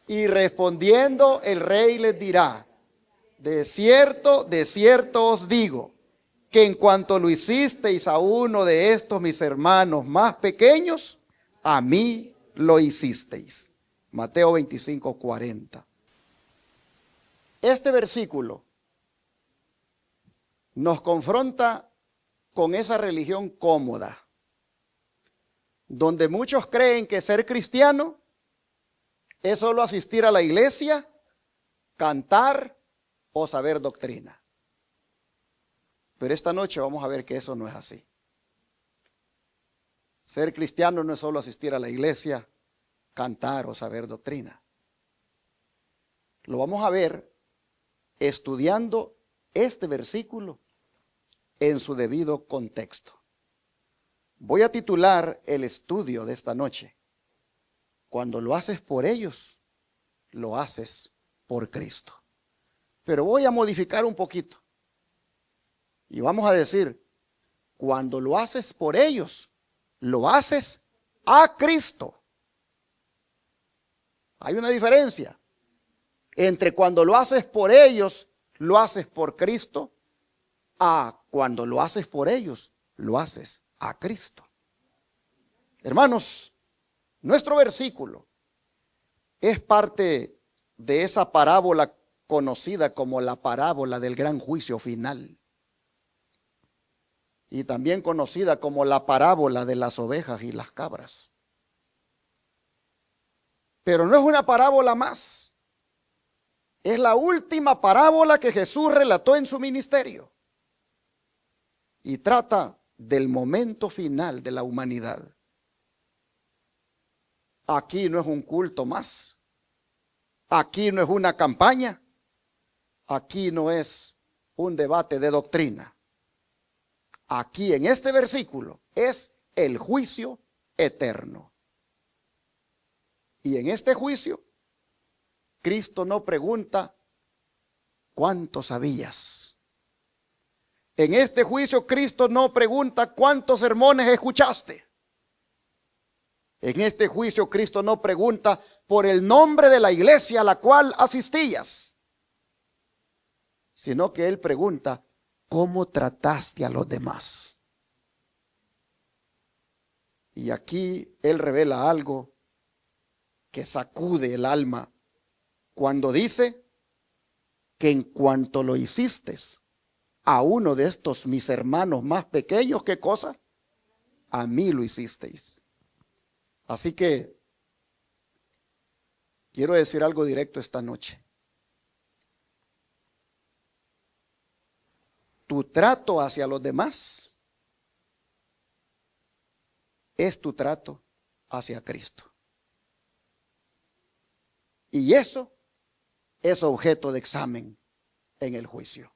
Y respondiendo el rey les dirá: de cierto os digo, que en cuanto lo hicisteis a uno de estos mis hermanos más pequeños, a mí lo hicisteis. Mateo 25:40. Este versículo nos confronta con esa religión cómoda, donde muchos creen que ser cristiano es solo asistir a la iglesia, cantar o saber doctrina. Pero esta noche vamos a ver que eso no es así. Ser cristiano no es solo asistir a la iglesia, cantar o saber doctrina. Lo vamos a ver estudiando este versículo en su debido contexto. Voy a titular el estudio de esta noche: cuando lo haces por ellos, lo haces por Cristo. Pero voy a modificar un poquito y vamos a decir: cuando lo haces por ellos, lo haces a Cristo. Hay una diferencia entre cuando lo haces por ellos, lo haces por Cristo, a cuando lo haces por ellos, lo haces a Cristo. Hermanos, nuestro versículo es parte de esa parábola conocida como la parábola del gran juicio final, y también conocida como la parábola de las ovejas y las cabras. Pero no es una parábola más, es la última parábola que Jesús relató en su ministerio, y trata del momento final de la humanidad. Aquí no es un culto más, aquí no es una campaña, aquí no es un debate de doctrina. Aquí en este versículo es el juicio eterno. Y en este juicio, Cristo no pregunta cuánto sabías. En este juicio, Cristo no pregunta cuántos sermones escuchaste. En este juicio, Cristo no pregunta por el nombre de la iglesia a la cual asistías, sino que Él pregunta: ¿cómo trataste a los demás? Y aquí Él revela algo que sacude el alma cuando dice que en cuanto lo hiciste a uno de estos mis hermanos más pequeños, ¿qué cosa? A mí lo hicisteis. Así que quiero decir algo directo esta noche. Tu trato hacia los demás es tu trato hacia Cristo. Y eso es objeto de examen en el juicio.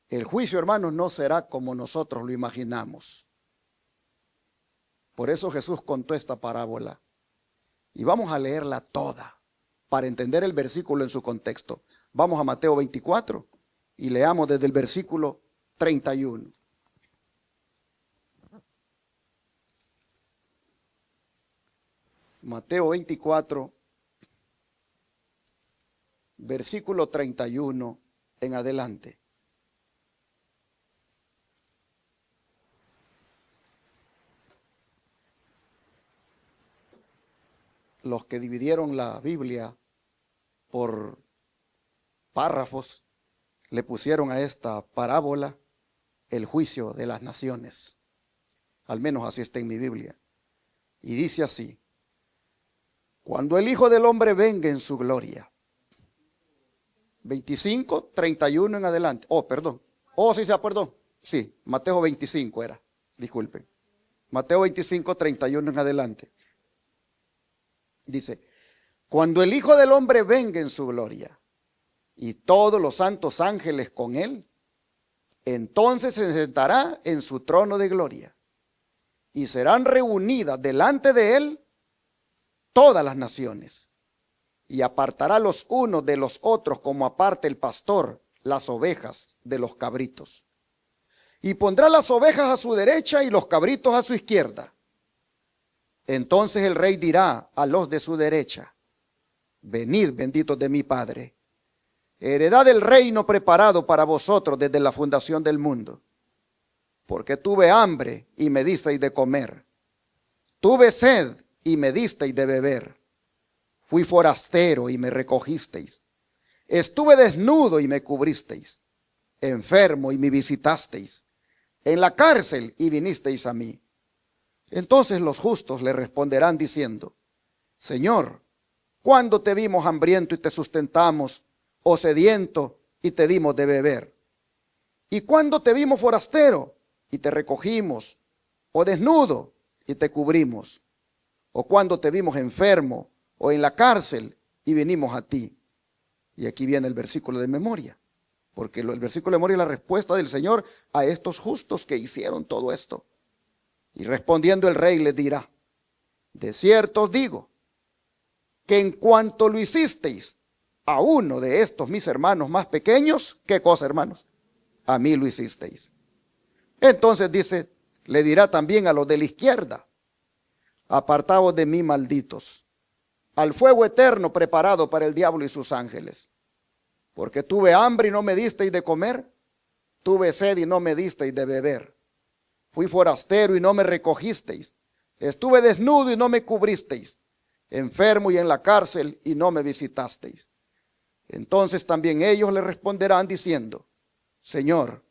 El juicio, hermanos, no será como nosotros lo imaginamos. Por eso Jesús contó esta parábola. Y vamos a leerla toda para entender el versículo en su contexto. Vamos a Mateo 24 y leamos desde el versículo 31. Mateo 24, versículo 31 en adelante. Los que dividieron la Biblia por párrafos le pusieron a esta parábola el juicio de las naciones. Al menos así está en mi Biblia. Y dice así: cuando el Hijo del Hombre venga en su gloria 25, 31 en adelante. Oh, perdón. Oh, sí, perdón. Sí, Mateo 25 era. Disculpen. Mateo 25, 31 en adelante. Dice, cuando el Hijo del Hombre venga en su gloria y todos los santos ángeles con él, entonces se sentará en su trono de gloria y serán reunidas delante de él todas las naciones, y apartará los unos de los otros como aparta el pastor las ovejas de los cabritos. Y pondrá las ovejas a su derecha y los cabritos a su izquierda. Entonces el rey dirá a los de su derecha, venid, benditos de mi Padre, heredad del reino preparado para vosotros desde la fundación del mundo. Porque tuve hambre y me disteis de comer, tuve sed y me disteis de beber, fui forastero y me recogisteis, estuve desnudo y me cubristeis, enfermo y me visitasteis, en la cárcel y vinisteis a mí. Entonces los justos le responderán diciendo, Señor, ¿cuándo te vimos hambriento y te sustentamos, o sediento y te dimos de beber? ¿Y cuándo te vimos forastero y te recogimos, o desnudo y te cubrimos? ¿O cuándo te vimos enfermo o en la cárcel y vinimos a ti? Y aquí viene el versículo de memoria, porque el versículo de memoria es la respuesta del Señor a estos justos que hicieron todo esto. Y respondiendo el rey les dirá, de cierto os digo, que en cuanto lo hicisteis a uno de estos mis hermanos más pequeños, ¿qué cosa, hermanos? A mí lo hicisteis. Entonces dice, le dirá también a los de la izquierda, apartaos de mí, malditos, al fuego eterno preparado para el diablo y sus ángeles. Porque tuve hambre y no me disteis de comer, tuve sed y no me disteis de beber, fui forastero y no me recogisteis, estuve desnudo y no me cubristeis, enfermo y en la cárcel y no me visitasteis. Entonces también ellos le responderán diciendo, Señor,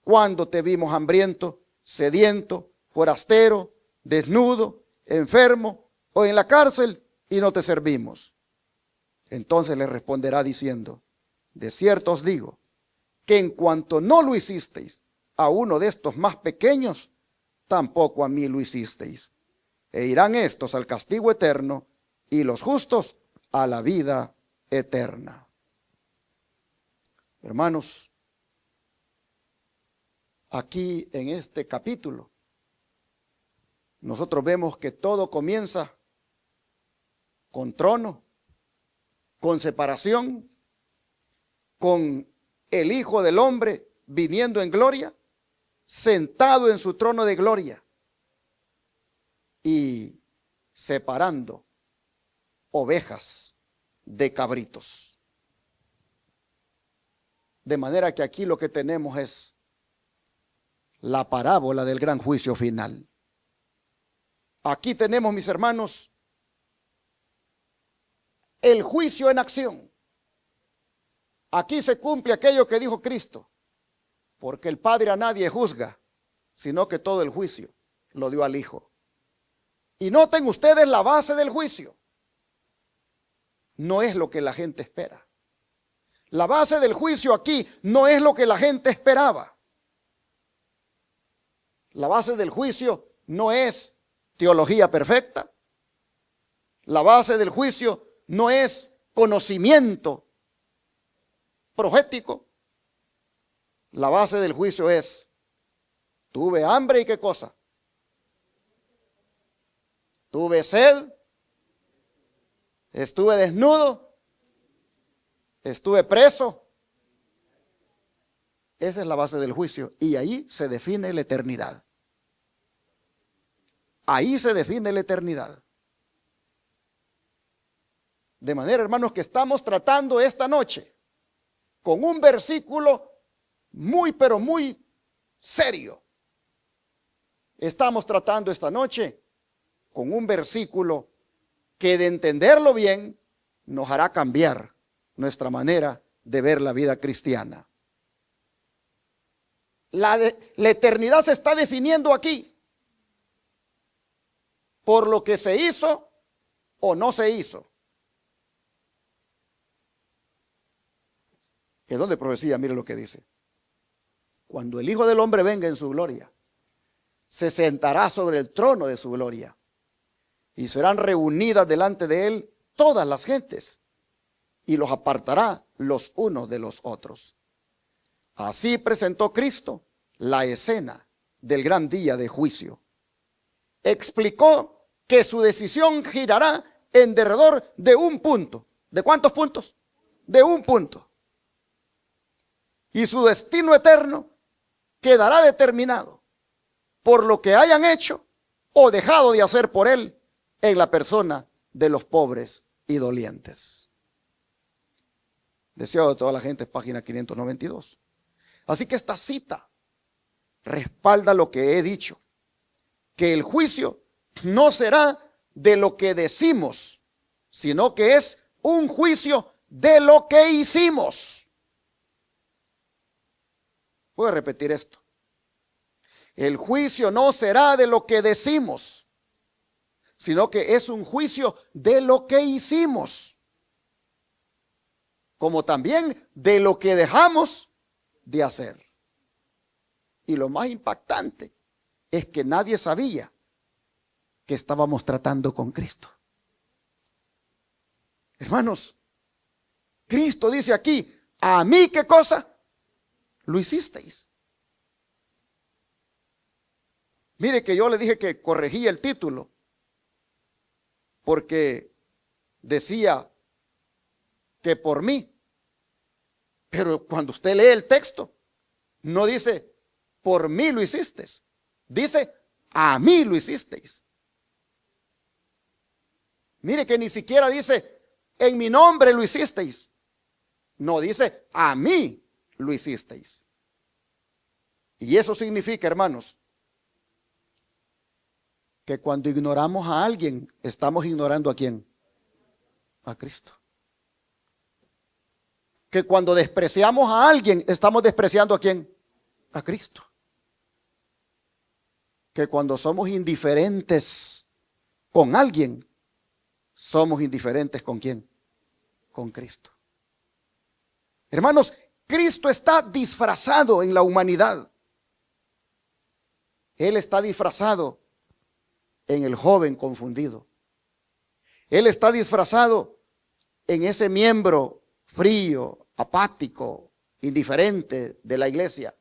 ¿cuándo te vimos hambriento, sediento, forastero, desnudo, enfermo o en la cárcel y no te servimos? Entonces le responderá diciendo, de cierto os digo, que en cuanto no lo hicisteis a uno de estos más pequeños, tampoco a mí lo hicisteis. E irán estos al castigo eterno y los justos a la vida eterna. Hermanos, aquí en este capítulo, nosotros vemos que todo comienza con trono, con separación, con el Hijo del Hombre viniendo en gloria, sentado en su trono de gloria y separando ovejas de cabritos. De manera que aquí lo que tenemos es la parábola del gran juicio final. Aquí tenemos, mis hermanos, el juicio en acción. Aquí se cumple aquello que dijo Cristo, porque el Padre a nadie juzga, sino que todo el juicio lo dio al Hijo. Y noten ustedes la base del juicio. No es lo que la gente espera. La base del juicio aquí no es lo que la gente esperaba. La base del juicio no es teología perfecta. La base del juicio no es conocimiento profético. La base del juicio es, tuve hambre y qué cosa. Tuve sed, estuve desnudo, estuve preso. Esa es la base del juicio y ahí se define la eternidad. Ahí se define la eternidad. De manera, hermanos, que estamos tratando esta noche con un versículo muy, pero muy serio. Estamos tratando esta noche con un versículo que, de entenderlo bien, nos hará cambiar nuestra manera de ver la vida cristiana. La eternidad se está definiendo aquí por lo que se hizo o no se hizo. Es donde profecía, mire lo que dice. Cuando el Hijo del Hombre venga en su gloria, se sentará sobre el trono de su gloria y serán reunidas delante de él todas las gentes y los apartará los unos de los otros. Así presentó Cristo la escena del gran día de juicio. Explicó que su decisión girará en derredor de un punto. ¿De cuántos puntos? De un punto. Y su destino eterno quedará determinado por lo que hayan hecho o dejado de hacer por él en la persona de los pobres y dolientes. Deseo de toda la gente, página 592. Así que esta cita respalda lo que he dicho, que el juicio no será de lo que decimos, sino que es un juicio de lo que hicimos. Voy a repetir esto. El juicio no será de lo que decimos, sino que es un juicio de lo que hicimos, como también de lo que dejamos de hacer. Y lo más impactante es que nadie sabía que estábamos tratando con Cristo. Hermanos, Cristo dice aquí, ¿a mí qué cosa lo hicisteis? Mire que yo le dije que corregí el título porque decía que por mí. Pero cuando usted lee el texto, no dice por mí lo hicisteis, dice a mí lo hicisteis. Mire que ni siquiera dice en mi nombre lo hicisteis. No, dice a mí lo hicisteis. Y eso significa, hermanos, que cuando ignoramos a alguien, estamos ignorando ¿a quién? A Cristo. Que cuando despreciamos a alguien, estamos despreciando ¿a quién? A Cristo. Que cuando somos indiferentes con alguien, somos indiferentes ¿con quién? Con Cristo. Hermanos, Cristo está disfrazado en la humanidad. Él está disfrazado en el joven confundido. Él está disfrazado en ese miembro frío, apático, indiferente de la iglesia.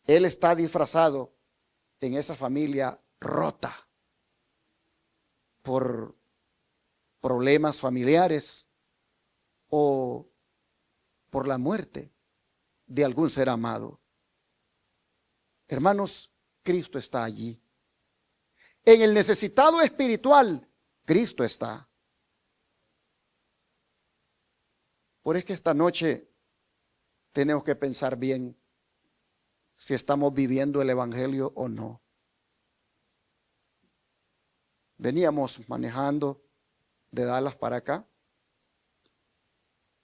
Él está disfrazado en esa familia rota por problemas familiares o por la muerte de algún ser amado. Hermanos, Cristo está allí. En el necesitado espiritual, Cristo está. Por eso que esta noche tenemos que pensar bien si estamos viviendo el evangelio o no. Veníamos manejando de Dallas para acá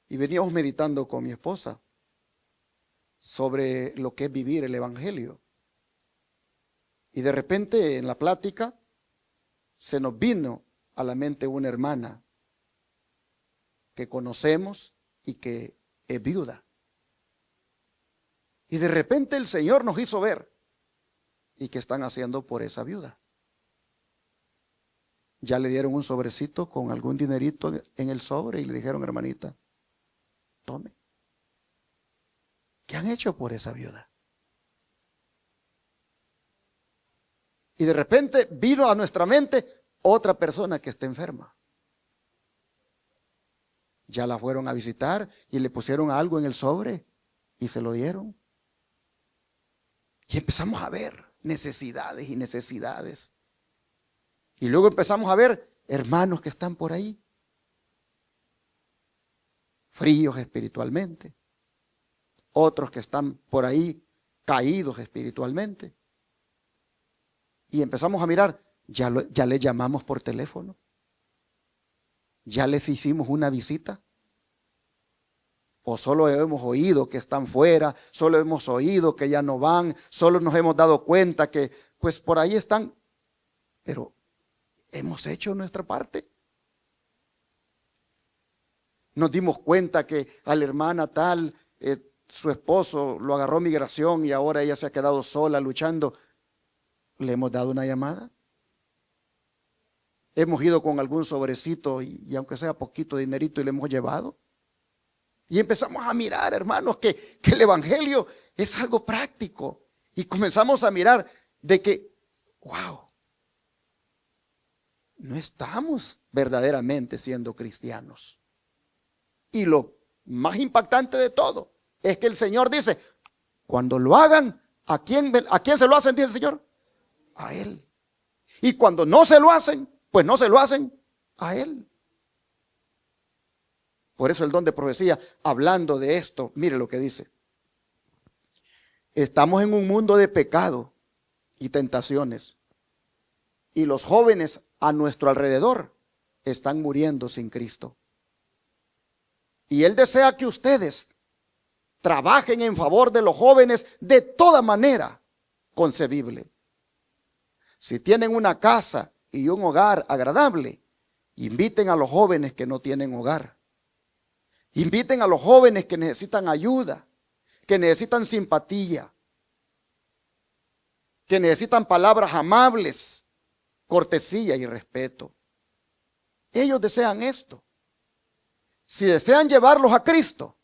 y veníamos meditando con mi esposa sobre lo que es vivir el evangelio. Y de repente en la plática se nos vino a la mente una hermana que conocemos y que es viuda. Y de repente el Señor nos hizo ver y qué están haciendo por esa viuda. Ya le dieron un sobrecito con algún dinerito en el sobre y le dijeron, hermanita, tome. ¿Qué han hecho por esa viuda? Y de repente vino a nuestra mente otra persona que está enferma. Ya la fueron a visitar y le pusieron algo en el sobre y se lo dieron. Y empezamos a ver necesidades y necesidades. Y luego empezamos a ver hermanos que están por ahí, fríos espiritualmente. Otros que están por ahí caídos espiritualmente. Y empezamos a mirar, ya le llamamos por teléfono. Ya les hicimos una visita. O solo hemos oído que están fuera, solo hemos oído que ya no van, solo nos hemos dado cuenta que pues por ahí están. Pero hemos hecho nuestra parte. Nos dimos cuenta que a la hermana tal, su esposo lo agarró migración y ahora ella se ha quedado sola luchando. ¿Le hemos dado una llamada? Hemos ido con algún sobrecito y aunque sea poquito dinerito y le hemos llevado. Y empezamos a mirar, hermanos, que el evangelio es algo práctico. Y comenzamos a mirar de que, wow, no estamos verdaderamente siendo cristianos. Y lo más impactante de todo es que el Señor dice, cuando lo hagan, ¿a quién se lo hacen? Dice el Señor, a Él. Y cuando no se lo hacen, pues no se lo hacen a Él. Por eso el don de profecía, hablando de esto, mire lo que dice. Estamos en un mundo de pecado y tentaciones. Y los jóvenes a nuestro alrededor están muriendo sin Cristo. Y Él desea que ustedes trabajen en favor de los jóvenes de toda manera concebible. Si tienen una casa y un hogar agradable, inviten a los jóvenes que no tienen hogar. Inviten a los jóvenes que necesitan ayuda, que necesitan simpatía, que necesitan palabras amables, cortesía y respeto. Ellos desean esto. Si desean llevarlos a Cristo,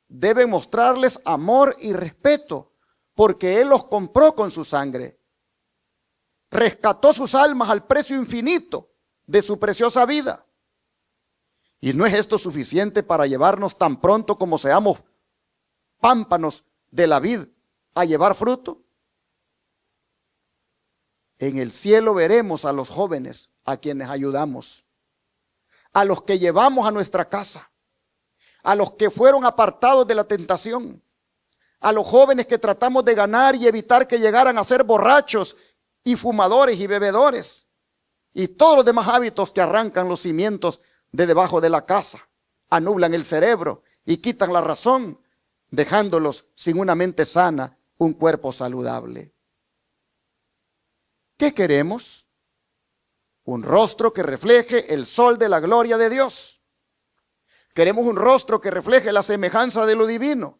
deben mostrarles amor y respeto, porque Él los compró con su sangre. Rescató sus almas al precio infinito de su preciosa vida. ¿Y no es esto suficiente para llevarnos tan pronto como seamos pámpanos de la vid a llevar fruto? En el cielo veremos a los jóvenes a quienes ayudamos, a los que llevamos a nuestra casa, a los que fueron apartados de la tentación, a los jóvenes que tratamos de ganar y evitar que llegaran a ser borrachos y fumadores y bebedores, y todos los demás hábitos que arrancan los cimientos de debajo de la casa, anublan el cerebro y quitan la razón, dejándolos sin una mente sana, un cuerpo saludable. ¿Qué queremos? Un rostro que refleje el sol de la gloria de Dios. Queremos un rostro que refleje la semejanza de lo divino.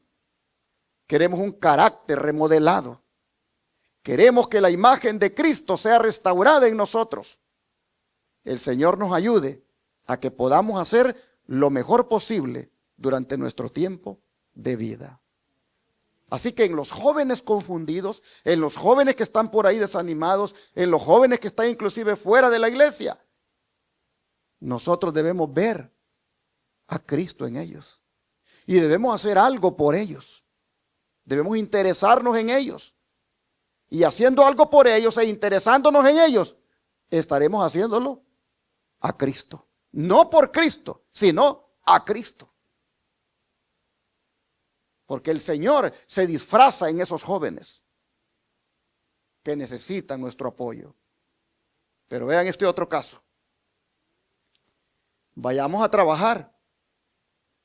Queremos un carácter remodelado. Queremos que la imagen de Cristo sea restaurada en nosotros. El Señor nos ayude a que podamos hacer lo mejor posible durante nuestro tiempo de vida. Así que en los jóvenes confundidos, en los jóvenes que están por ahí desanimados, en los jóvenes que están inclusive fuera de la iglesia, nosotros debemos ver a Cristo en ellos y debemos hacer algo por ellos. Debemos interesarnos en ellos, y haciendo algo por ellos e interesándonos en ellos, estaremos haciéndolo a Cristo. No por Cristo, sino a Cristo. Porque el Señor se disfraza en esos jóvenes que necesitan nuestro apoyo. Pero vean este otro caso. Vayamos a trabajar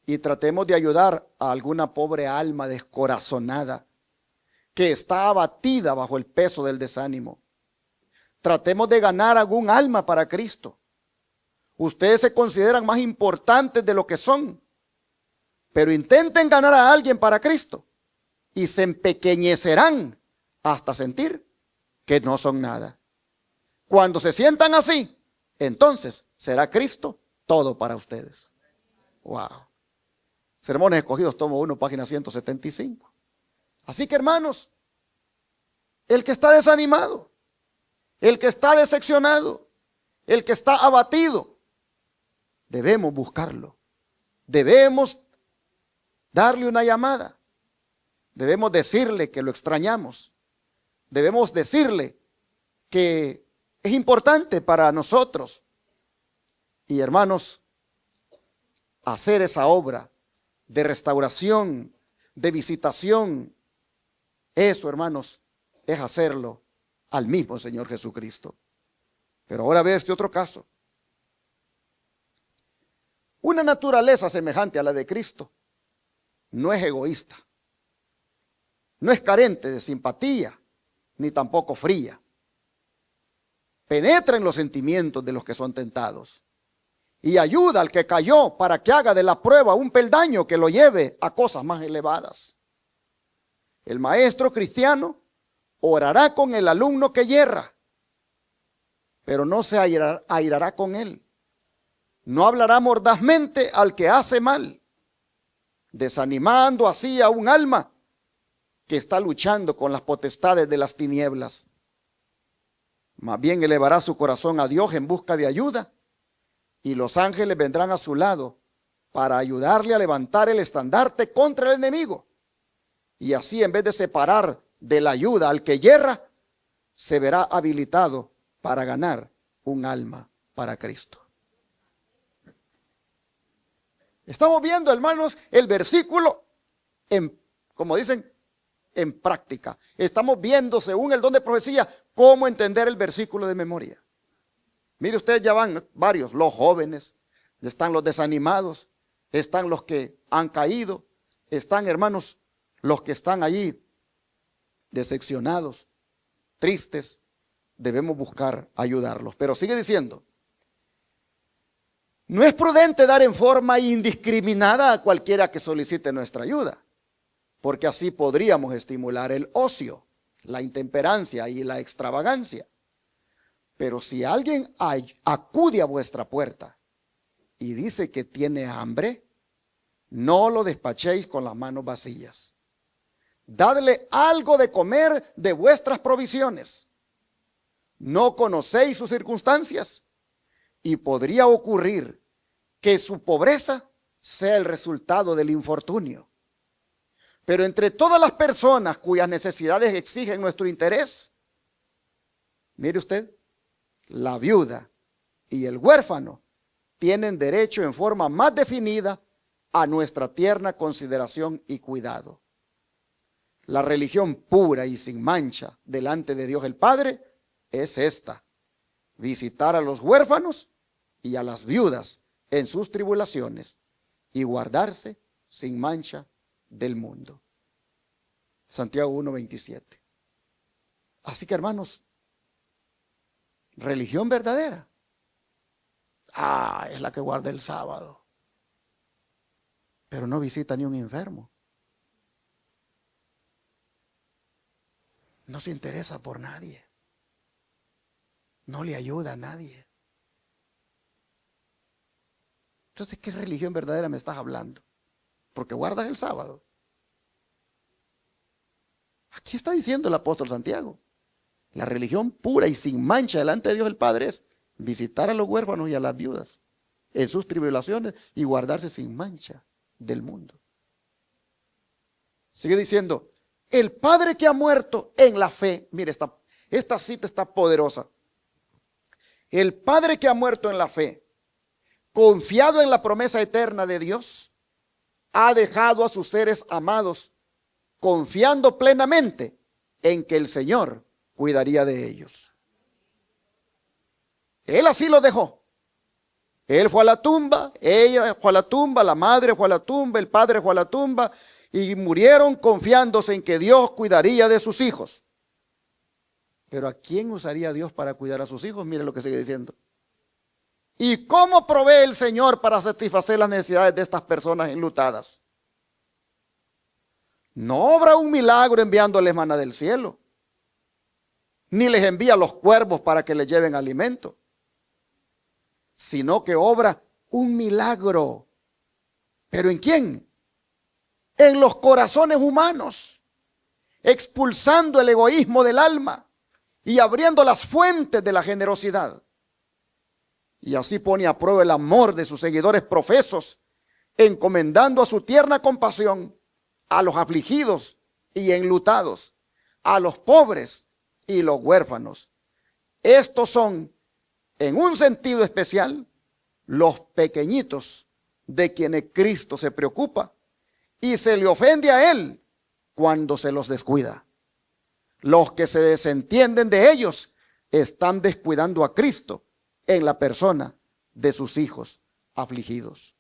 y tratemos de ayudar a alguna pobre alma descorazonada que está abatida bajo el peso del desánimo. Tratemos de ganar algún alma para Cristo. Ustedes se consideran más importantes de lo que son, pero intenten ganar a alguien para Cristo y se empequeñecerán hasta sentir que no son nada. Cuando se sientan así, entonces será Cristo todo para ustedes. Wow. Sermones Escogidos, tomo 1, página 175. Así que, hermanos, el que está desanimado, el que está decepcionado, el que está abatido, debemos buscarlo. Debemos darle una llamada. Debemos decirle que lo extrañamos. Debemos decirle que es importante para nosotros. Y, hermanos, hacer esa obra de restauración, de visitación, eso, hermanos, es hacerlo al mismo Señor Jesucristo. Pero ahora ve este otro caso. Una naturaleza semejante a la de Cristo no es egoísta, no es carente de simpatía, ni tampoco fría. Penetra en los sentimientos de los que son tentados y ayuda al que cayó para que haga de la prueba un peldaño que lo lleve a cosas más elevadas. El maestro cristiano orará con el alumno que yerra, pero no se airará con él. No hablará mordazmente al que hace mal, desanimando así a un alma que está luchando con las potestades de las tinieblas. Más bien elevará su corazón a Dios en busca de ayuda, y los ángeles vendrán a su lado para ayudarle a levantar el estandarte contra el enemigo. Y así, en vez de separar de la ayuda al que yerra, se verá habilitado para ganar un alma para Cristo. Estamos viendo, hermanos, el versículo como dicen, en práctica. Estamos viendo, según el don de profecía, cómo entender el versículo de memoria. Mire, ustedes ya van varios, los jóvenes, están los desanimados, están los que han caído, están, hermanos, los que están allí decepcionados, tristes. Debemos buscar ayudarlos. Pero sigue diciendo: no es prudente dar en forma indiscriminada a cualquiera que solicite nuestra ayuda, porque así podríamos estimular el ocio, la intemperancia y la extravagancia. Pero si alguien acude a vuestra puerta y dice que tiene hambre, no lo despachéis con las manos vacías. Dadle algo de comer de vuestras provisiones. No conocéis sus circunstancias, y podría ocurrir que su pobreza sea el resultado del infortunio. Pero entre todas las personas cuyas necesidades exigen nuestro interés, mire usted, la viuda y el huérfano tienen derecho en forma más definida a nuestra tierna consideración y cuidado. La religión pura y sin mancha delante de Dios el Padre es esta: visitar a los huérfanos y a las viudas en sus tribulaciones y guardarse sin mancha del mundo. Santiago 1:27. Así que, hermanos, religión verdadera es la que guarda el sábado, pero no visita ni un enfermo, no se interesa por nadie, no le ayuda a nadie. Entonces, ¿qué religión verdadera me estás hablando? Porque guardas el sábado. Aquí está diciendo el apóstol Santiago: la religión pura y sin mancha delante de Dios el Padre es visitar a los huérfanos y a las viudas en sus tribulaciones y guardarse sin mancha del mundo. Sigue diciendo: el Padre que ha muerto en la fe. Mire, esta cita está poderosa. El Padre que ha muerto en la fe, confiado en la promesa eterna de Dios, ha dejado a sus seres amados confiando plenamente en que el Señor cuidaría de ellos. Él así lo dejó. Él fue a la tumba, ella fue a la tumba, la madre fue a la tumba, el padre fue a la tumba, y murieron confiándose en que Dios cuidaría de sus hijos. Pero ¿a quién usaría Dios para cuidar a sus hijos? Mire lo que sigue diciendo. ¿Y cómo provee el Señor para satisfacer las necesidades de estas personas enlutadas? No obra un milagro enviándoles maná del cielo, ni les envía los cuervos para que les lleven alimento, sino que obra un milagro. ¿Pero en quién? En los corazones humanos, expulsando el egoísmo del alma y abriendo las fuentes de la generosidad. Y así pone a prueba el amor de sus seguidores profesos, encomendando a su tierna compasión a los afligidos y enlutados, a los pobres y los huérfanos. Estos son, en un sentido especial, los pequeñitos de quienes Cristo se preocupa y se le ofende a Él cuando se los descuida. Los que se desentienden de ellos están descuidando a Cristo en la persona de sus hijos afligidos.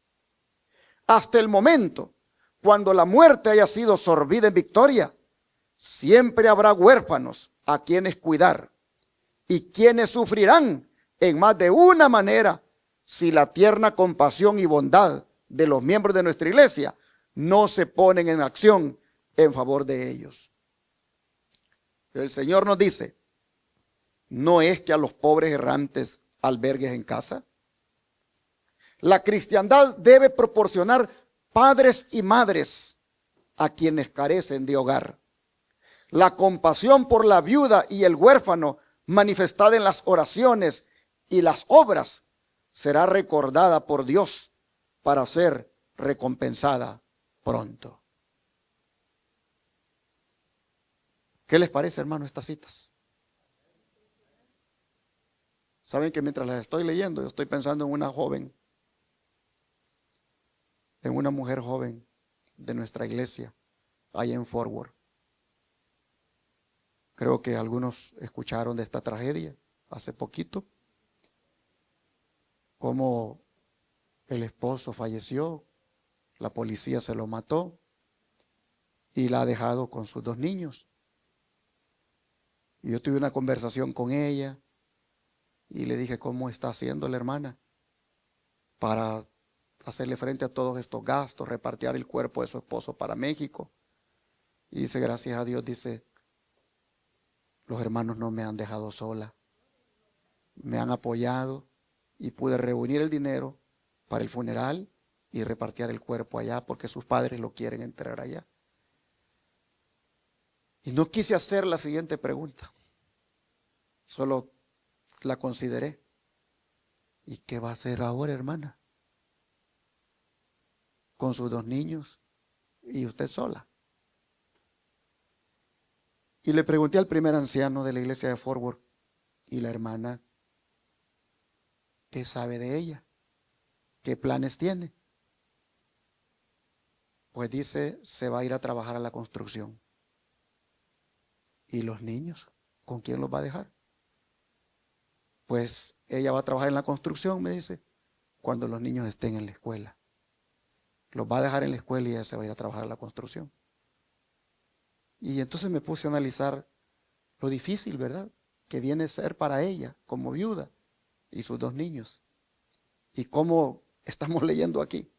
Hasta el momento, cuando la muerte haya sido sorbida en victoria, siempre habrá huérfanos a quienes cuidar y quienes sufrirán en más de una manera si la tierna compasión y bondad de los miembros de nuestra iglesia no se ponen en acción en favor de ellos. El Señor nos dice, ¿no es que a los pobres errantes albergues en casa? La cristiandad debe proporcionar padres y madres a quienes carecen de hogar. La compasión por la viuda y el huérfano manifestada en las oraciones y las obras será recordada por Dios para ser recompensada pronto. ¿Qué les parece, hermano, estas citas? Saben que mientras las estoy leyendo, yo estoy pensando en una joven, en una mujer joven de nuestra iglesia, allá en Fort Worth. Creo que algunos escucharon de esta tragedia hace poquito, cómo el esposo falleció, la policía se lo mató y la ha dejado con sus 2 niños. Y yo tuve una conversación con ella y le dije, ¿cómo está haciendo la hermana para hacerle frente a todos estos gastos, repartir el cuerpo de su esposo para México? Y dice, gracias a Dios, dice, los hermanos no me han dejado sola, me han apoyado y pude reunir el dinero para el funeral y repartir el cuerpo allá porque sus padres lo quieren enterrar allá. Y no quise hacer la siguiente pregunta, solo la consideré. ¿Y qué va a hacer ahora, hermana? Con sus 2 niños y usted sola. Y le pregunté al primer anciano de la iglesia de Fort Worth, ¿y la hermana qué sabe de ella? ¿Qué planes tiene? Pues dice, se va a ir a trabajar a la construcción. ¿Y los niños? ¿Con quién los va a dejar? Pues ella va a trabajar en la construcción, me dice, cuando los niños estén en la escuela. Los va a dejar en la escuela y ella se va a ir a trabajar a la construcción. Y entonces me puse a analizar lo difícil, ¿verdad?, que viene a ser para ella como viuda y sus 2 niños. Y cómo estamos leyendo aquí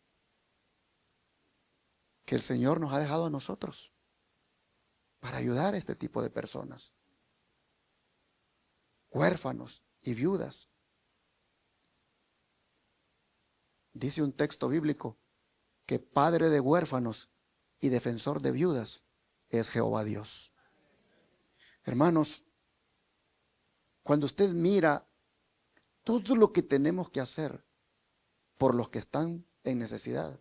que el Señor nos ha dejado a nosotros para ayudar a este tipo de personas, huérfanos y viudas. Dice un texto bíblico que padre de huérfanos y defensor de viudas es Jehová Dios. Hermanos, cuando usted mira todo lo que tenemos que hacer por los que están en necesidad,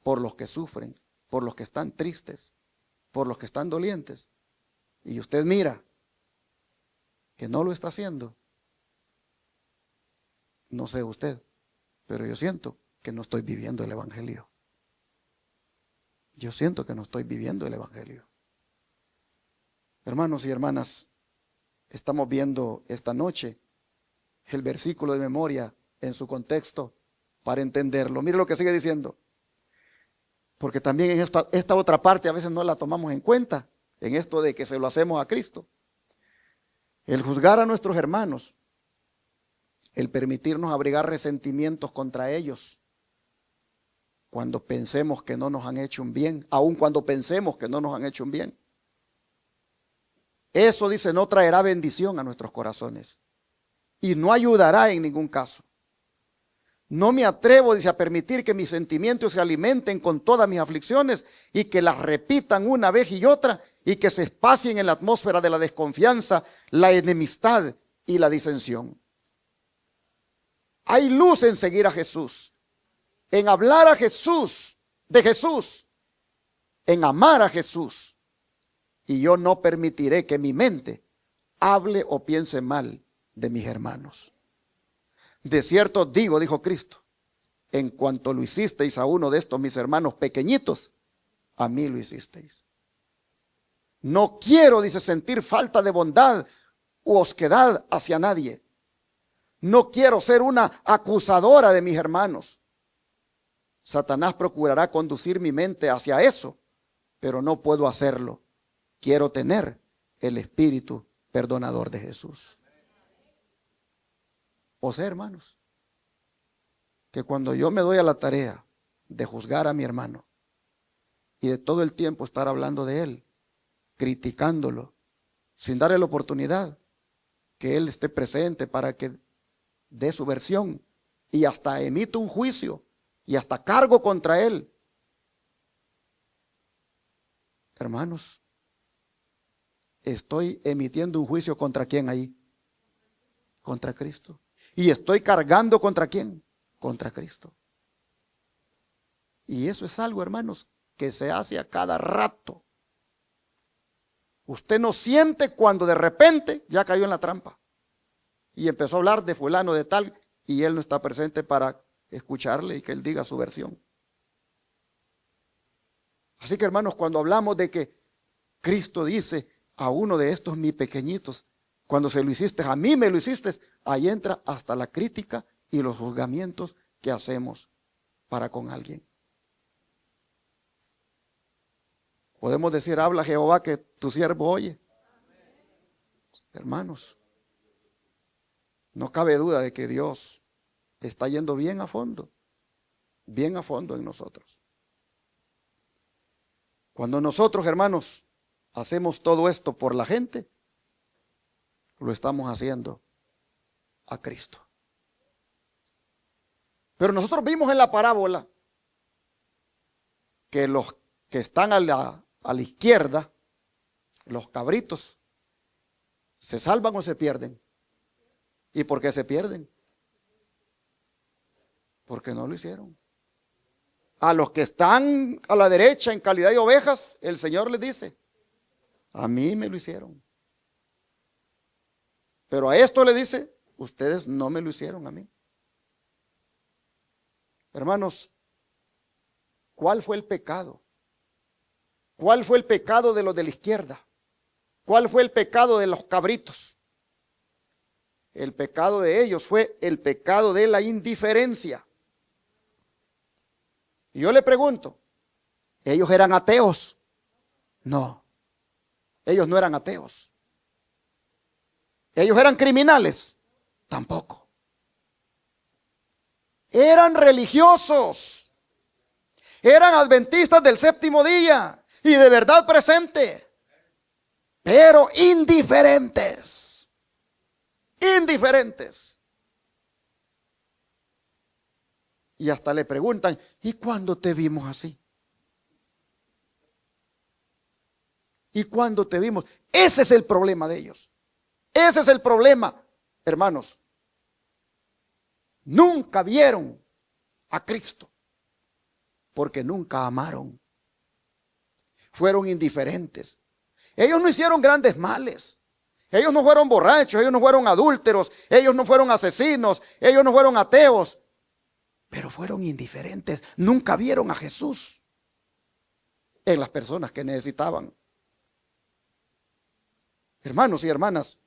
por los que sufren, por los que están tristes, por los que están dolientes, y usted mira que no lo está haciendo, no sé usted, pero yo siento que no estoy viviendo el evangelio. Yo siento que no estoy viviendo el evangelio. Hermanos y hermanas, estamos viendo esta noche el versículo de memoria en su contexto para entenderlo. Mire lo que sigue diciendo. Porque también en esta otra parte a veces no la tomamos en cuenta, en esto de que se lo hacemos a Cristo. El juzgar a nuestros hermanos, el permitirnos abrigar resentimientos contra ellos, cuando pensemos que no nos han hecho un bien, aun cuando pensemos que no nos han hecho un bien. Eso, dice, no traerá bendición a nuestros corazones y no ayudará en ningún caso. No me atrevo, dice, a permitir que mis sentimientos se alimenten con todas mis aflicciones y que las repitan una vez y otra y que se espacien en la atmósfera de la desconfianza, la enemistad y la disensión. Hay luz en seguir a Jesús, en hablar a Jesús, de Jesús, en amar a Jesús. Y yo no permitiré que mi mente hable o piense mal de mis hermanos. De cierto digo, dijo Cristo, en cuanto lo hicisteis a uno de estos mis hermanos pequeñitos, a mí lo hicisteis. No quiero, dice, sentir falta de bondad u osquedad hacia nadie. No quiero ser una acusadora de mis hermanos. Satanás procurará conducir mi mente hacia eso, pero no puedo hacerlo. Quiero tener el espíritu perdonador de Jesús. O sea, hermanos, que cuando yo me doy a la tarea de juzgar a mi hermano y de todo el tiempo estar hablando de él, criticándolo, sin darle la oportunidad que él esté presente para que dé su versión, y hasta emito un juicio y hasta cargo contra él, hermanos, estoy emitiendo un juicio ¿contra quién ahí? Contra Cristo. Y estoy cargando ¿contra quién? Contra Cristo. Y eso es algo, hermanos, que se hace a cada rato. Usted no siente cuando de repente ya cayó en la trampa y empezó a hablar de fulano de tal, y él no está presente para escucharle y que él diga su versión. Así que, hermanos, cuando hablamos de que Cristo dice a uno de estos mis pequeñitos, cuando se lo hiciste, a mí me lo hiciste, ahí entra hasta la crítica y los juzgamientos que hacemos para con alguien. Podemos decir, habla Jehová que tu siervo oye. Hermanos, no cabe duda de que Dios está yendo bien a fondo en nosotros. Cuando nosotros, hermanos, hacemos todo esto por la gente, lo estamos haciendo a Cristo. Pero nosotros vimos en la parábola que los que están a la izquierda, los cabritos, ¿se salvan o se pierden? ¿Y por qué se pierden? Porque no lo hicieron. A los que están a la derecha en calidad de ovejas, el Señor les dice, a mí me lo hicieron. Pero a esto le dice, ustedes no me lo hicieron a mí. Hermanos, ¿cuál fue el pecado? ¿Cuál fue el pecado de los de la izquierda? ¿Cuál fue el pecado de los cabritos? El pecado de ellos fue el pecado de la indiferencia. Y yo le pregunto, ¿ellos eran ateos? No, ellos no eran ateos. ¿Ellos eran criminales? Tampoco. Eran religiosos, eran adventistas del séptimo día y de verdad presente, pero indiferentes, indiferentes. Y hasta le preguntan, ¿y cuándo te vimos así? ¿Y cuándo te vimos? Ese es el problema de ellos. Ese es el problema, hermanos. Nunca vieron a Cristo porque nunca amaron. Fueron indiferentes. Ellos no hicieron grandes males. Ellos no fueron borrachos, ellos no fueron adúlteros, ellos no fueron asesinos, ellos no fueron ateos. Pero fueron indiferentes. Nunca vieron a Jesús en las personas que necesitaban. Hermanos y hermanas,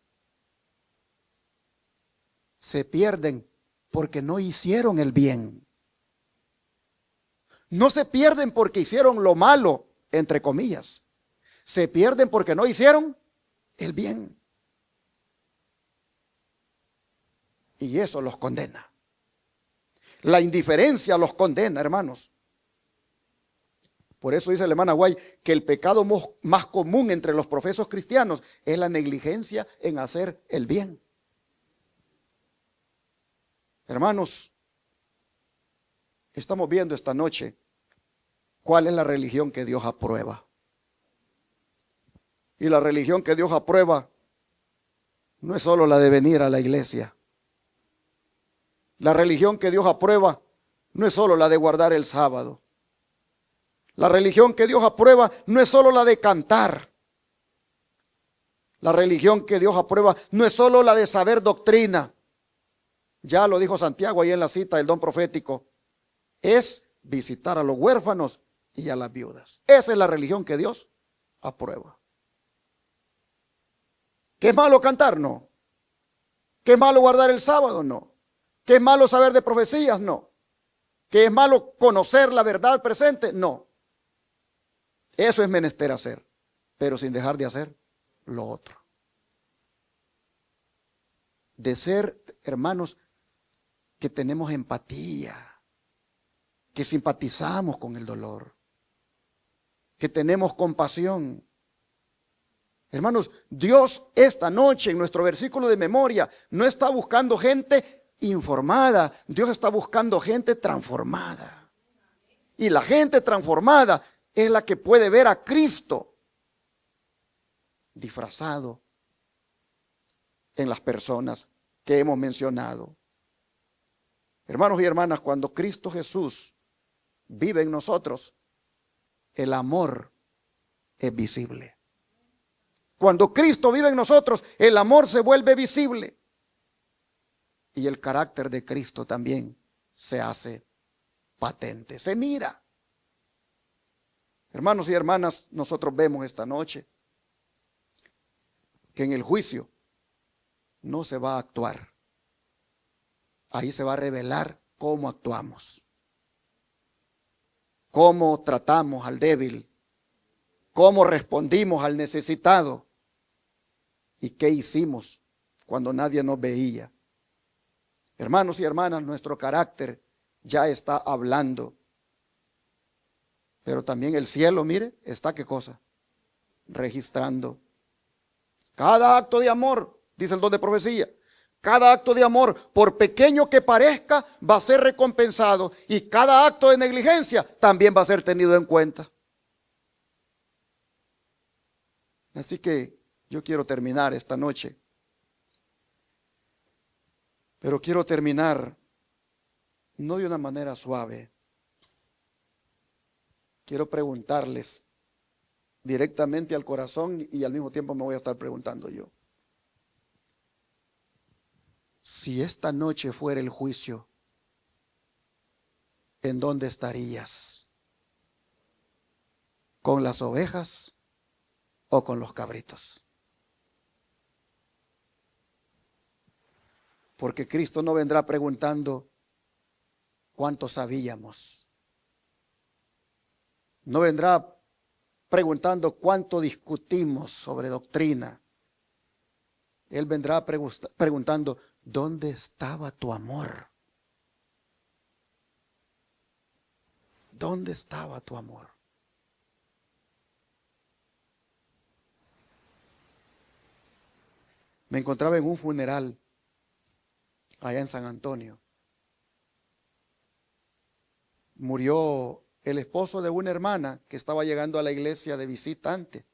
se pierden porque no hicieron el bien. No se pierden porque hicieron lo malo, entre comillas. Se pierden porque no hicieron el bien. Y eso los condena. La indiferencia los condena, hermanos. Por eso dice la hermana Guay que el pecado más común entre los profesos cristianos es la negligencia en hacer el bien. Hermanos, estamos viendo esta noche cuál es la religión que Dios aprueba. Y la religión que Dios aprueba no es solo la de venir a la iglesia. La religión que Dios aprueba no es solo la de guardar el sábado. La religión que Dios aprueba no es solo la de cantar. La religión que Dios aprueba no es solo la de saber doctrina. Ya lo dijo Santiago ahí en la cita del don profético. Es visitar a los huérfanos y a las viudas. Esa es la religión que Dios aprueba. ¿Qué es malo cantar? No. ¿Qué es malo guardar el sábado? No. ¿Qué es malo saber de profecías? No. ¿Qué es malo conocer la verdad presente? No. Eso es menester hacer, pero sin dejar de hacer lo otro. De ser, hermanos, que tenemos empatía, que simpatizamos con el dolor, que tenemos compasión. Hermanos, Dios esta noche en nuestro versículo de memoria no está buscando gente informada, Dios está buscando gente transformada. Y la gente transformada es la que puede ver a Cristo disfrazado en las personas que hemos mencionado. Hermanos y hermanas, cuando Cristo Jesús vive en nosotros, el amor es visible. Cuando Cristo vive en nosotros, el amor se vuelve visible. Y el carácter de Cristo también se hace patente, se mira. Hermanos y hermanas, nosotros vemos esta noche que en el juicio no se va a actuar. Ahí se va a revelar cómo actuamos, cómo tratamos al débil, cómo respondimos al necesitado y qué hicimos cuando nadie nos veía. Hermanos y hermanas, nuestro carácter ya está hablando. Pero también el cielo, mire, está ¿qué cosa? Registrando. Cada acto de amor, dice el don de profecía, cada acto de amor, por pequeño que parezca, va a ser recompensado. Y cada acto de negligencia también va a ser tenido en cuenta. Así que yo quiero terminar esta noche. Pero quiero terminar no de una manera suave. Quiero preguntarles directamente al corazón y al mismo tiempo me voy a estar preguntando yo. Si esta noche fuera el juicio, ¿en dónde estarías? ¿Con las ovejas o con los cabritos? Porque Cristo no vendrá preguntando cuánto sabíamos. No vendrá preguntando cuánto discutimos sobre doctrina. Él vendrá preguntando, ¿dónde estaba tu amor? ¿Dónde estaba tu amor? Me encontraba en un funeral allá en San Antonio. Murió el esposo de una hermana que estaba llegando a la iglesia de visitante.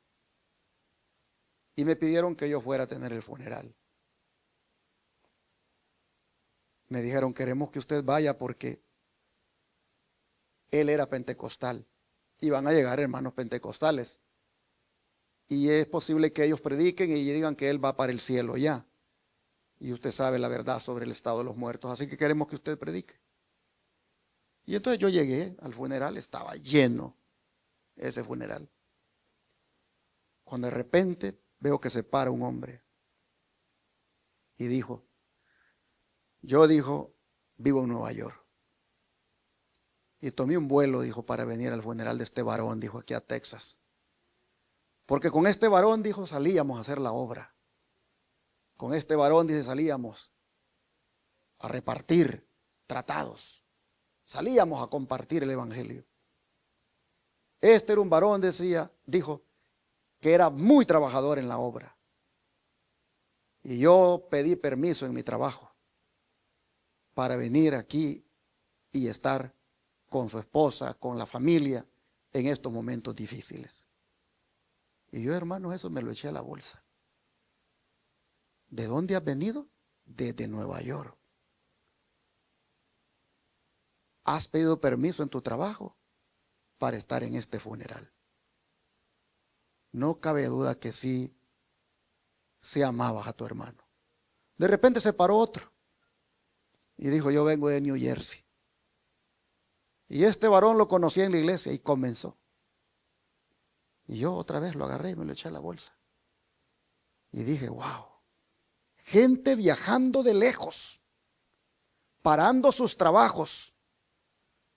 Y me pidieron que yo fuera a tener el funeral. Me dijeron, queremos que usted vaya porque él era pentecostal. Y van a llegar hermanos pentecostales. Y es posible que ellos prediquen y digan que él va para el cielo ya. Y usted sabe la verdad sobre el estado de los muertos. Así que queremos que usted predique. Y entonces yo llegué al funeral, estaba lleno ese funeral. Cuando de repente veo que se para un hombre y dijo, yo vivo en Nueva York. Y tomé un vuelo, dijo, para venir al funeral de este varón, dijo, aquí a Texas. Porque con este varón, dijo, salíamos a hacer la obra. Con este varón, dice, salíamos a repartir tratados. Salíamos a compartir el evangelio. Este era un varón, dijo, que era muy trabajador en la obra. Y yo pedí permiso en mi trabajo para venir aquí y estar con su esposa, con la familia, en estos momentos difíciles. Y yo, hermanos, eso me lo eché a la bolsa. ¿De dónde has venido? Desde Nueva York. ¿Has pedido permiso en tu trabajo para estar en este funeral? No cabe duda que sí amabas a tu hermano. De repente se paró otro y dijo, yo vengo de New Jersey. Y este varón lo conocía en la iglesia y comenzó. Y yo otra vez lo agarré y me lo eché a la bolsa. Y dije, wow, gente viajando de lejos, parando sus trabajos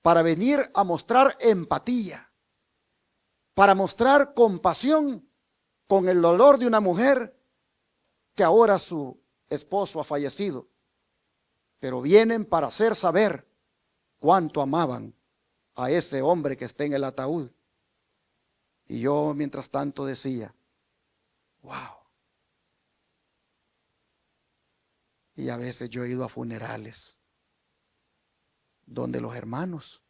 para venir a mostrar empatía, para mostrar compasión con el dolor de una mujer que ahora su esposo ha fallecido, pero vienen para hacer saber cuánto amaban a ese hombre que está en el ataúd. Y yo mientras tanto decía, wow. Y a veces yo he ido a funerales donde los hermanos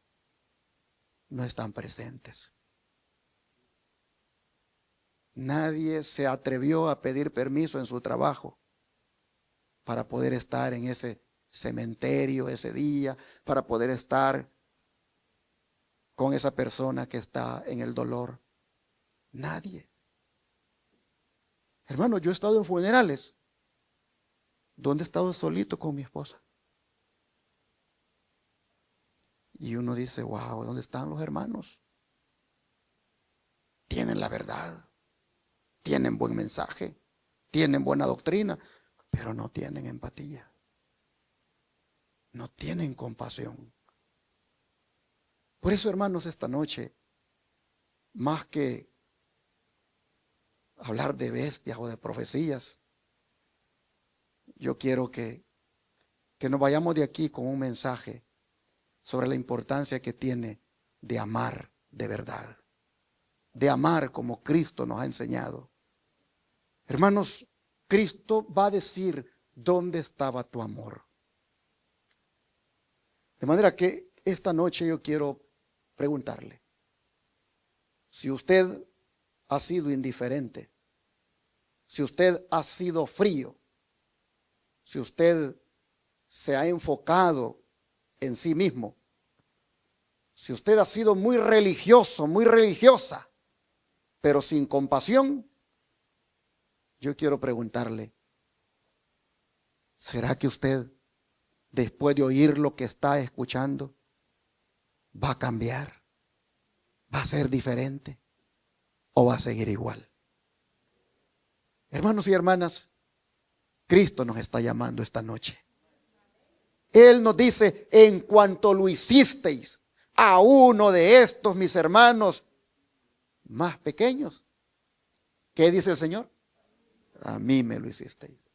no están presentes. Nadie se atrevió a pedir permiso en su trabajo para poder estar en ese cementerio ese día, para poder estar con esa persona que está en el dolor. Nadie. Hermano, yo he estado en funerales donde he estado solito con mi esposa. Y uno dice, wow, ¿dónde están los hermanos? Tienen la verdad, tienen buen mensaje, tienen buena doctrina, pero no tienen empatía, no tienen compasión. Por eso, hermanos, esta noche, más que hablar de bestias o de profecías, yo quiero que nos vayamos de aquí con un mensaje sobre la importancia que tiene de amar de verdad, de amar como Cristo nos ha enseñado. Hermanos, Cristo va a decir, ¿dónde estaba tu amor? De manera que esta noche yo quiero preguntarle, si usted ha sido indiferente, si usted ha sido frío, si usted se ha enfocado en sí mismo, si usted ha sido muy religioso, muy religiosa, pero sin compasión, yo quiero preguntarle, ¿será que usted, después de oír lo que está escuchando, va a cambiar? ¿Va a ser diferente? ¿O va a seguir igual? Hermanos y hermanas, Cristo nos está llamando esta noche. Él nos dice, en cuanto lo hicisteis a uno de estos mis hermanos más pequeños, ¿qué dice el Señor? A mí me lo hicisteis.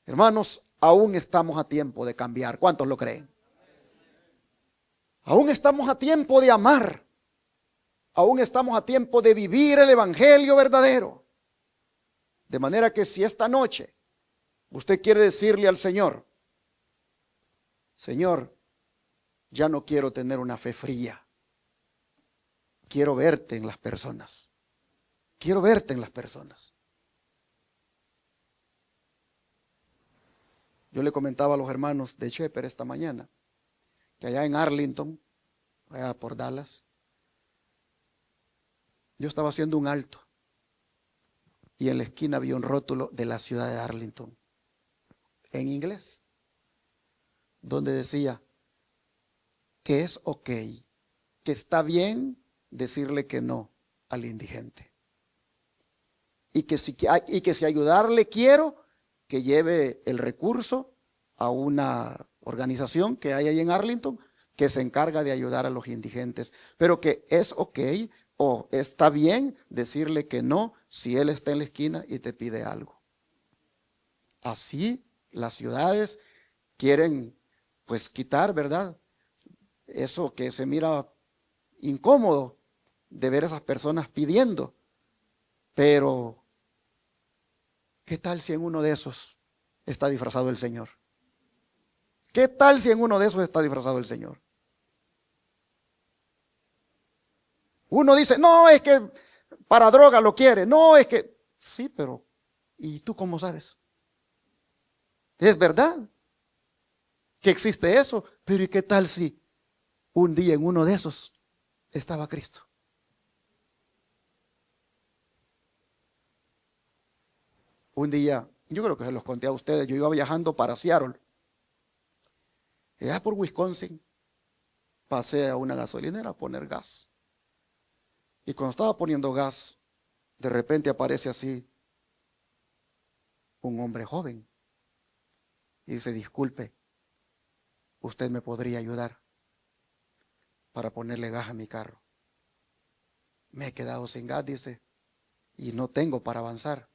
Hermanos, aún estamos a tiempo de cambiar. ¿Cuántos lo creen? Aún estamos a tiempo de amar. Aún estamos a tiempo de vivir el evangelio verdadero. De manera que si esta noche usted quiere decirle al Señor, Señor, ya no quiero tener una fe fría. Quiero verte en las personas. Quiero verte en las personas. Yo le comentaba a los hermanos de Shepherd esta mañana que allá en Arlington, allá por Dallas, yo estaba haciendo un alto y en la esquina había un rótulo de la ciudad de Arlington en inglés donde decía que es ok, que está bien decirle que no al indigente y que si ayudarle quiero, que lleve el recurso a una organización que hay ahí en Arlington que se encarga de ayudar a los indigentes, pero que es ok o está bien decirle que no si él está en la esquina y te pide algo. Así las ciudades quieren pues quitar, ¿verdad? Eso que se mira incómodo de ver a esas personas pidiendo, pero ¿qué tal si en uno de esos está disfrazado el Señor? ¿Qué tal si en uno de esos está disfrazado el Señor? Uno dice, no, es que para droga lo quiere. No, es que, sí, pero ¿y tú cómo sabes? Es verdad que existe eso, pero ¿y qué tal si un día en uno de esos estaba Cristo? Un día, yo creo que se los conté a ustedes, yo iba viajando para Seattle. Allá por Wisconsin, pasé a una gasolinera a poner gas. Y cuando estaba poniendo gas, de repente aparece así un hombre joven. Y dice, disculpe, ¿usted me podría ayudar para ponerle gas a mi carro? Me he quedado sin gas, dice, y no tengo para avanzar.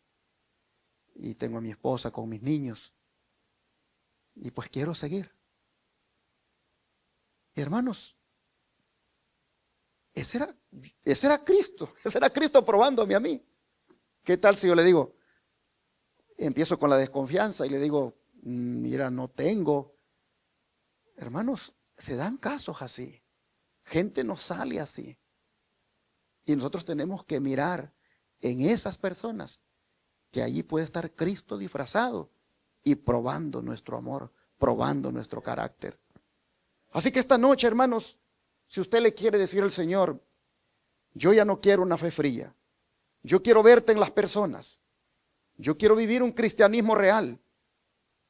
Y tengo a mi esposa con mis niños. Y pues quiero seguir. Y hermanos, ese era Cristo, ese era Cristo probándome a mí. ¿Qué tal si yo le digo, empiezo con la desconfianza y le digo, mira, no tengo? Hermanos, se dan casos así. Gente no sale así. Y nosotros tenemos que mirar en esas personas que allí puede estar Cristo disfrazado y probando nuestro amor, probando nuestro carácter. Así que esta noche, hermanos, si usted le quiere decir al Señor, yo ya no quiero una fe fría, yo quiero verte en las personas, yo quiero vivir un cristianismo real.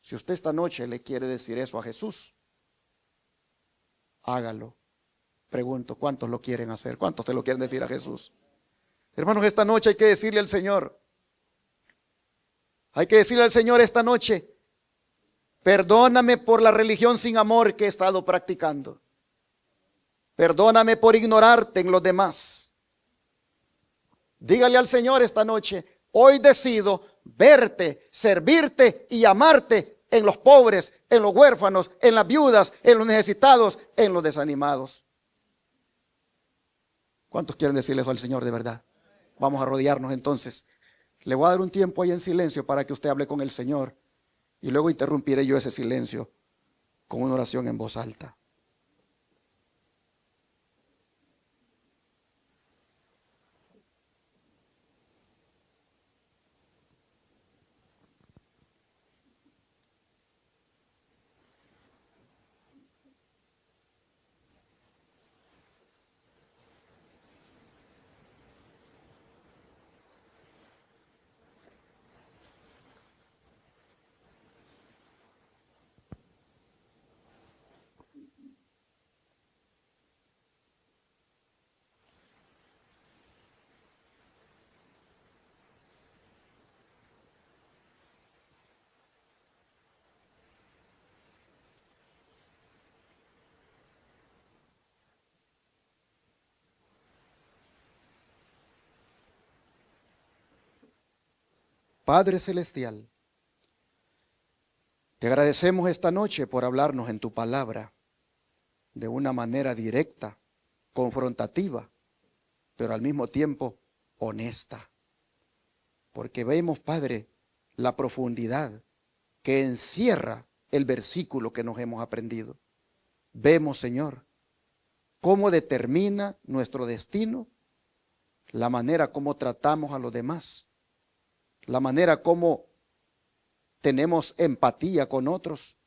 Si usted esta noche le quiere decir eso a Jesús, hágalo. Pregunto, ¿cuántos lo quieren hacer? ¿Cuántos te lo quieren decir a Jesús? Hermanos, esta noche hay que decirle al Señor, hay que decirle al Señor esta noche, perdóname por la religión sin amor que he estado practicando. Perdóname por ignorarte en los demás. Dígale al Señor esta noche, hoy decido verte, servirte y amarte en los pobres, en los huérfanos, en las viudas, en los necesitados, en los desanimados. ¿Cuántos quieren decirle eso al Señor de verdad? Vamos a rodearnos entonces. Le voy a dar un tiempo ahí en silencio para que usted hable con el Señor y luego interrumpiré yo ese silencio con una oración en voz alta. Padre Celestial, te agradecemos esta noche por hablarnos en tu palabra de una manera directa, confrontativa, pero al mismo tiempo honesta. Porque vemos, Padre, la profundidad que encierra el versículo que nos hemos aprendido. Vemos, Señor, cómo determina nuestro destino, la manera como tratamos a los demás, la manera como tenemos empatía con otros,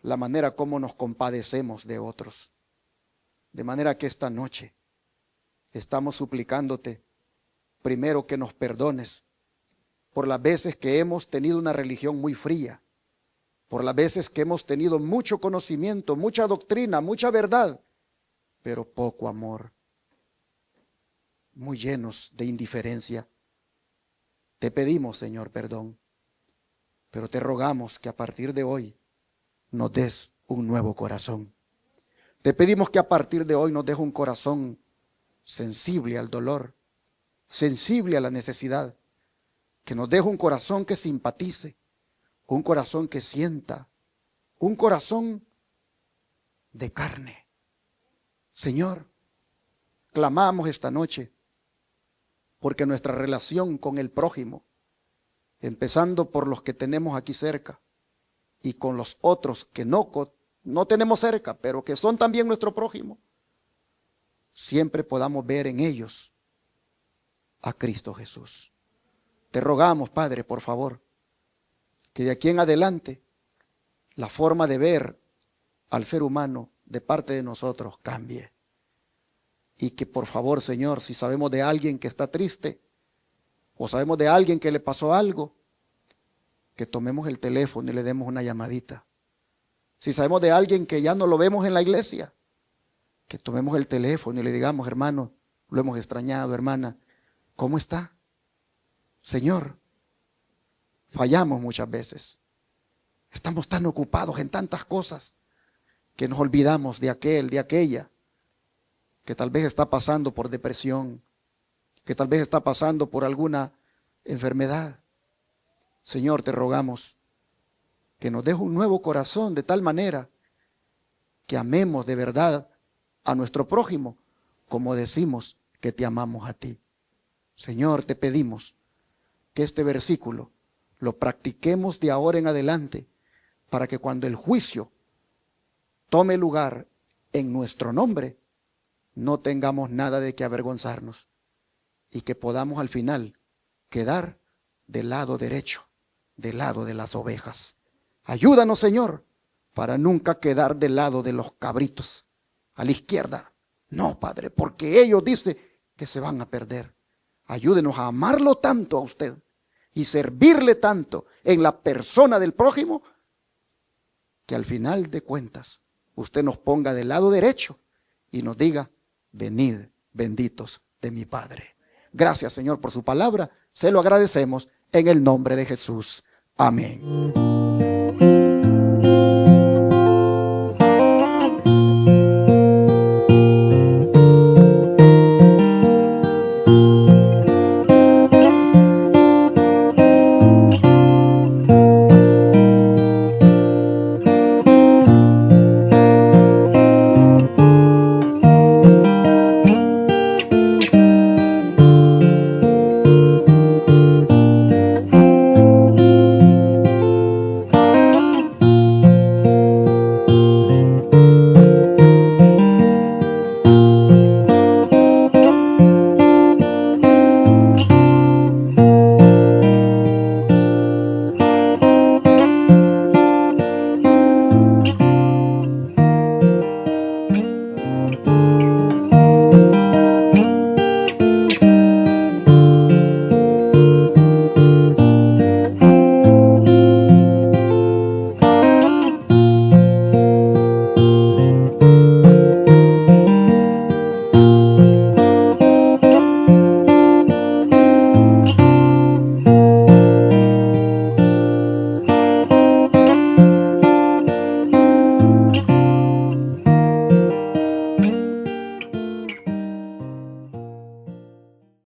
la manera como nos compadecemos de otros. De manera que esta noche estamos suplicándote, primero, que nos perdones por las veces que hemos tenido una religión muy fría, por las veces que hemos tenido mucho conocimiento, mucha doctrina, mucha verdad, pero poco amor, muy llenos de indiferencia. Te pedimos, Señor, perdón, pero te rogamos que a partir de hoy nos des un nuevo corazón. Te pedimos que a partir de hoy nos des un corazón sensible al dolor, sensible a la necesidad, que nos des un corazón que simpatice, un corazón que sienta, un corazón de carne. Señor, clamamos esta noche porque nuestra relación con el prójimo, empezando por los que tenemos aquí cerca y con los otros que no tenemos cerca, pero que son también nuestro prójimo, siempre podamos ver en ellos a Cristo Jesús. Te rogamos, Padre, por favor, que de aquí en adelante la forma de ver al ser humano de parte de nosotros cambie. Y que por favor, Señor, si sabemos de alguien que está triste o sabemos de alguien que le pasó algo, que tomemos el teléfono y le demos una llamadita. Si sabemos de alguien que ya no lo vemos en la iglesia, que tomemos el teléfono y le digamos, hermano, lo hemos extrañado, hermana, ¿cómo está? Señor, fallamos muchas veces. Estamos tan ocupados en tantas cosas que nos olvidamos de aquel, de aquella, que tal vez está pasando por depresión, que tal vez está pasando por alguna enfermedad. Señor, te rogamos que nos des un nuevo corazón de tal manera que amemos de verdad a nuestro prójimo como decimos que te amamos a ti. Señor, te pedimos que este versículo lo practiquemos de ahora en adelante, para que cuando el juicio tome lugar en nuestro nombre, no tengamos nada de que avergonzarnos y que podamos al final quedar del lado derecho, del lado de las ovejas. Ayúdanos, Señor, para nunca quedar del lado de los cabritos, a la izquierda. No, Padre, porque ellos dicen que se van a perder. Ayúdenos a amarlo tanto a usted y servirle tanto en la persona del prójimo, que al final de cuentas usted nos ponga del lado derecho y nos diga: venid, benditos de mi Padre. Gracias, Señor, por su palabra. Se lo agradecemos en el nombre de Jesús. Amén.